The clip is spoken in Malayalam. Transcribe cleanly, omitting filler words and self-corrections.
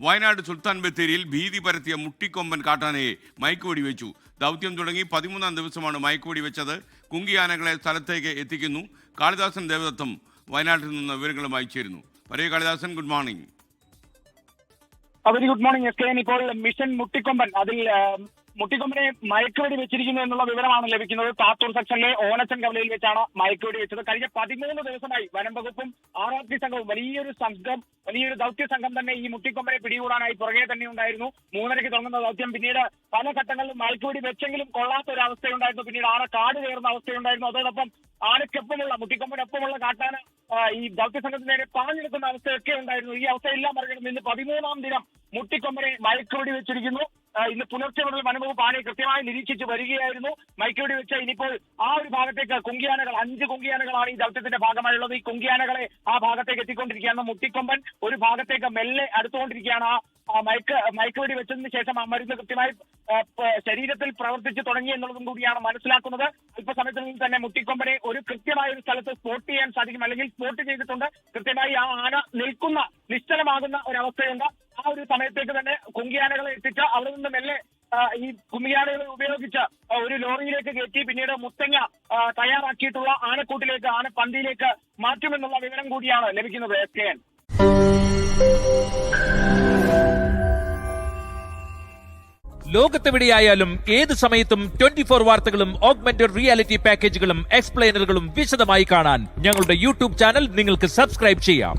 വയനാട് സുൽത്താൻ ബത്തേരിയിൽ ഭീതി പരത്തിയ മുട്ടിക്കൊമ്പൻ കാട്ടാനയെ മയക്കുവെടി വെച്ചു. ദൗത്യം തുടങ്ങി 13-ാം ദിവസമാണ് മയക്കുവെടി വെച്ചത്. കുങ്കിയാനകളെ സ്ഥലത്തേക്ക് എത്തിക്കുന്നു. കാളിദാസൻ ദേവദത്തം വയനാട്ടിൽ നിന്ന് വിവരങ്ങളുമായി ചേരുന്നു. പറയൂ Kalidasan, good morning. Very good morning S K. ഇപ്പോൾ മിഷൻ മുട്ടിക്കൊമ്പൻ, അതിൽ മുട്ടിക്കൊമ്പനെ മയക്കുവെടി വെച്ചിരിക്കുന്നു എന്നുള്ള വിവരമാണ് ലഭിക്കുന്നത്. താത്തൂർ സെക്ഷനിലെ ഓനച്ചൻ കവലയിൽ വെച്ചാണ് മയക്കുവെടി വെച്ചത്. കഴിഞ്ഞ 13 ദിവസമായി വനം വകുപ്പും RRT സംഘവും വലിയൊരു ദൗത്യ സംഘം തന്നെ ഈ മുട്ടിക്കൊമ്പനെ പിടികൂടാനായി പുറകെ തന്നെ ഉണ്ടായിരുന്നു. 3:30-ക്ക് തുടങ്ങുന്ന ദൗത്യം പിന്നീട് പല ഘട്ടങ്ങളിലും മയക്കുവെടി വെച്ചെങ്കിലും കൊള്ളാത്ത ഒരു അവസ്ഥയുണ്ടായിരുന്നു. പിന്നീട് ആന കാട് കയറുന്ന അവസ്ഥയുണ്ടായിരുന്നു. അതോടൊപ്പം ആനയ്ക്കൊപ്പമുള്ള മുട്ടിക്കൊമ്പനൊപ്പമുള്ള കാട്ടാന ഈ ദൗത്യ സംഘത്തിന് നേരെ പാഞ്ഞെടുക്കുന്ന അവസ്ഥയൊക്കെ ഉണ്ടായിരുന്നു. ഈ അവസ്ഥയെല്ലാം മറികടന്ന് ഇന്ന് 13-ാം ദിനം മുട്ടിക്കൊമ്പനെ മയക്കുവെടി വെച്ചിരിക്കുന്നു. ഇന്ന് പുലർച്ചെ മുതൽ വനംവകുപ്പ് ആനയെ കൃത്യമായി നിരീക്ഷിച്ച് വരികയായിരുന്നു. മയക്കുവെടി വെച്ച ഇനിയിപ്പോൾ ആ ഒരു ഭാഗത്തേക്ക് കുങ്കിയാനകൾ 5 കുങ്കിയാനകളാണ് ഈ ദൗത്യത്തിന്റെ ഭാഗമായുള്ളത്. ഈ കുങ്കിയാനകളെ ആ ഭാഗത്തേക്ക് എത്തിക്കൊണ്ടിരിക്കുകയാണ്. മുട്ടിക്കൊമ്പൻ ഒരു ഭാഗത്തേക്ക് മെല്ലെ അടുത്തുകൊണ്ടിരിക്കുകയാണ്. മയക്കുവെടി വെച്ചതിന് ശേഷം ആ മരുന്ന് കൃത്യമായി ശരീരത്തിൽ പ്രവർത്തിച്ചു തുടങ്ങി എന്നുള്ളതും കൂടിയാണ് മനസ്സിലാക്കുന്നത്. അല്പസമയത്തിനുള്ളിൽ തന്നെ മുട്ടിക്കൊമ്പനെ ഒരു കൃത്യമായ ഒരു സ്ഥലത്ത് സ്പോട്ട് ചെയ്യാൻ സാധിക്കും, അല്ലെങ്കിൽ സ്പോട്ട് ചെയ്തിട്ടുണ്ട്. കൃത്യമായി ആ ആന നിൽക്കുന്ന നിശ്ചലമാകുന്ന ഒരവസ്ഥയുണ്ട്. ആ ഒരു സമയത്തേക്ക് തന്നെ കുങ്കിയാനകളെ എത്തിച്ച് അവിടെ നിന്ന് മെല്ലെ ഈ കുങ്കിയാനകളെ ഉപയോഗിച്ച് ഒരു ലോറിയിലേക്ക് കയറ്റി പിന്നീട് മുത്തങ്ങ തയ്യാറാക്കിയിട്ടുള്ള ആനക്കൂട്ടിലേക്ക്, ആനപ്പന്തിയിലേക്ക് മാറ്റുമെന്നുള്ള വിവരം കൂടിയാണ് ലഭിക്കുന്നത്. SKN. ലോകത്തെവിടെയായാലും ഏത് സമയത്തും 24 വാർത്തകളും ഓഗ്മെന്റഡ് റിയാലിറ്റി പാക്കേജുകളും എക്സ്പ്ലെയിനറുകളും വിശദമായി കാണാൻ ഞങ്ങളുടെ YouTube ചാനൽ നിങ്ങൾക്ക് സബ്സ്ക്രൈബ് ചെയ്യാം.